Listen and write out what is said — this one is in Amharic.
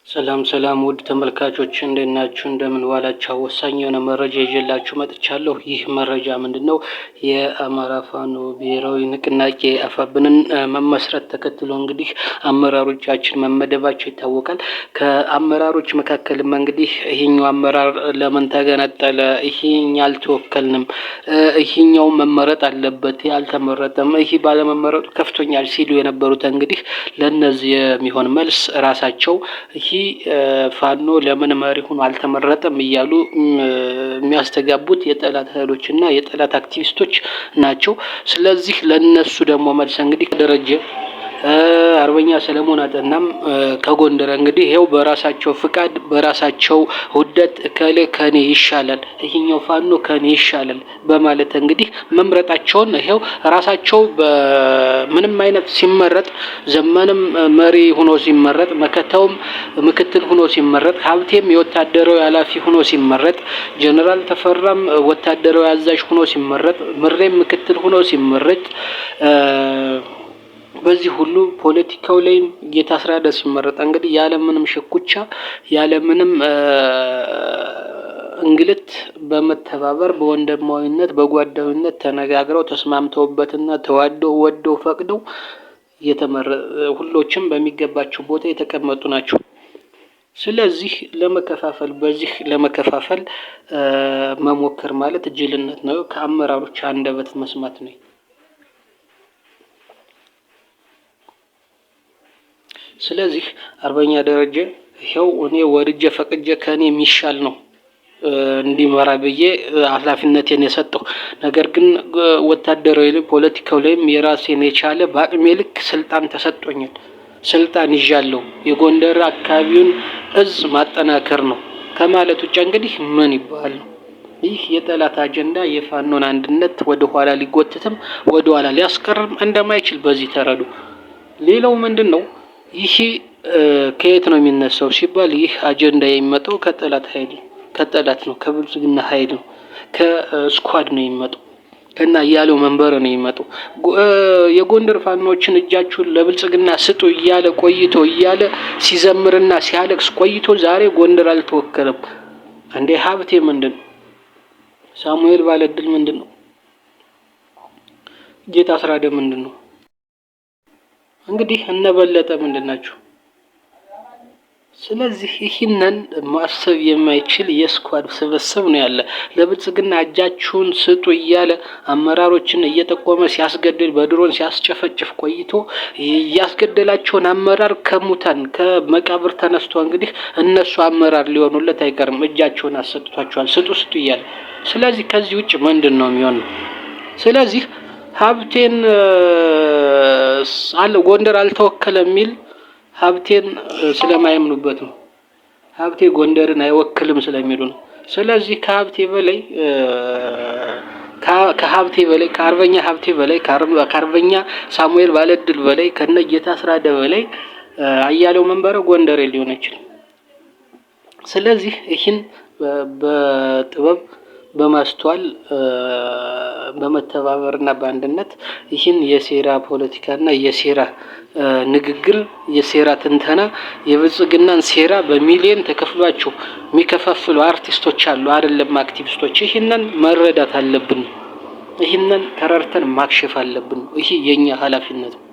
ሰላም ሰላም ውድ ተመልካቾች እንዴት ናችሁ? እንደምን ዋላችሁ? ወሳኝ የሆነ መረጃ ይዤላችሁ መጥቻለሁ። ይህ መረጃ ምንድነው? የአማራ ፋኖ ብሔራዊ ንቅናቄ አፋብንን መመስረት ተከትሎ እንግዲህ አመራሮቻችን መመደባቸው ይታወቃል። ከአመራሮች መካከልም እንግዲህ ይሄኛው አመራር ለምን ተገነጠለ፣ ይሄኛ አልተወከልንም፣ ይሄኛው መመረጥ አለበት፣ ያልተመረጠም ይሄ ባለመመረጡ ከፍቶኛል ሲሉ የነበሩት እንግዲህ ለነዚህ የሚሆን መልስ ራሳቸው ፋኖ ለምን መሪ ሆኖ አልተመረጠም እያሉ የሚያስተጋቡት የጠላት ኃይሎችና የጠላት አክቲቪስቶች ናቸው። ስለዚህ ለነሱ ደግሞ መልስ እንግዲህ ደረጀ አርበኛ ሰለሞን አጠናም ከጎንደር እንግዲህ ይሄው በራሳቸው ፍቃድ በራሳቸው ውደት ከኔ ይሻላል፣ ይሄኛው ፋኖ ከኔ ይሻላል በማለት እንግዲህ መምረጣቸውን ይሄው ራሳቸው በምንም አይነት ሲመረጥ ዘመንም መሪ ሆኖ ሲመረጥ፣ መከታውም ምክትል ሆኖ ሲመረጥ፣ ሀብቴም የወታደራዊ ኃላፊ ሆኖ ሲመረጥ፣ ጀነራል ተፈራም ወታደራዊ አዛዥ ሆኖ ሲመረጥ፣ ምሬም ምክትል ሆኖ ሲመረጥ፣ በዚህ ሁሉ ፖለቲካው ላይም እየታስራደ ሲመረጥ እንግዲህ ያለምንም ሽኩቻ ያለምንም እንግልት በመተባበር በወንድማዊነት በጓዳዊነት ተነጋግረው ተስማምተውበትና ተዋደው ወደው ፈቅደው ሁሎችም በሚገባቸው ቦታ የተቀመጡ ናቸው። ስለዚህ በዚህ ለመከፋፈል መሞከር ማለት ጅልነት ነው። ከአመራሮች አንደበት መስማት ነው። ስለዚህ አርበኛ ደረጀ ይሄው እኔ ወርጀ ፈቅጀ ከኔ የሚሻል ነው እንዲመራ ብዬ ኃላፊነቴን የሰጠው፣ ነገር ግን ወታደራዊ ፖለቲካው ላይም የራሴን የቻለ በአቅሜ ልክ ስልጣን ተሰጥቶኛል። ስልጣን ይዣለሁ። የጎንደር አካባቢውን እዝ ማጠናከር ነው ከማለት ውጭ እንግዲህ ምን ይባል ነው? ይህ የጠላት አጀንዳ የፋኖን አንድነት ወደ ኋላ ሊጎትትም ወደ ኋላ ሊያስቀርም እንደማይችል በዚህ ተረዱ። ሌላው ምንድነው? ይህ ከየት ነው የሚነሳው ሲባል ይህ አጀንዳ የሚመጣው ከጠላት ነው፣ ከብልጽግና ኃይል ነው፣ ከስኳድ ነው የሚመጣው፣ እና እያለው መንበር ነው የሚመጣው። የጎንደር ፋኖችን እጃችሁን ለብልጽግና ስጡ እያለ ቆይቶ እያለ ሲዘምርና ሲያለቅስ ቆይቶ ዛሬ ጎንደር አልተወከለም። እንዴ ሀብቴ ምንድን ነው? ሳሙኤል ባለድል ምንድን ነው? ጌታ አስራደ ምንድን ነው? እንግዲህ እነበለጠ ምንድን ናቸው? ስለዚህ ይህንን ማሰብ የማይችል የስኳድ ስብስብ ነው ያለ። ለብልጽግና እጃችሁን ስጡ እያለ አመራሮችን እየጠቆመ ሲያስገድል በድሮን ሲያስጨፈጭፍ ቆይቶ ያስገደላቸውን አመራር ከሙታን ከመቃብር ተነስቶ እንግዲህ እነሱ አመራር ሊሆኑለት አይቀርም። እጃቸውን አሰጥቷቸዋል ስጡ እያለ። ስለዚህ ከዚህ ውጭ ምንድን ነው የሚሆነው? ስለዚህ ሀብቴን ጎንደር አልተወከለም የሚል ሀብቴን ስለማያምኑበት ነው። ሀብቴ ጎንደርን አይወክልም ስለሚሉ ነው። ስለዚህ ከአርበኛ ሀብቴ በላይ ከአርበኛ ሳሙኤል ባለድል በላይ ከነጌታ አስራደ በላይ አያሌው መንበረ ጎንደሬ ሊሆን ይችላል። ስለዚህ ይህን በጥበብ በማስተዋል በመተባበርና በአንድነት ይህን የሴራ ፖለቲካና የሴራ ንግግር የሴራ ትንተና የብልጽግናን ሴራ በሚሊዮን ተከፍሏቸው የሚከፋፍሉ አርቲስቶች አሉ፣ አይደለም አክቲቪስቶች። ይህንን መረዳት አለብን። ይህንን ተረድተን ማክሸፍ አለብን። ይህ የኛ ኃላፊነት ነው።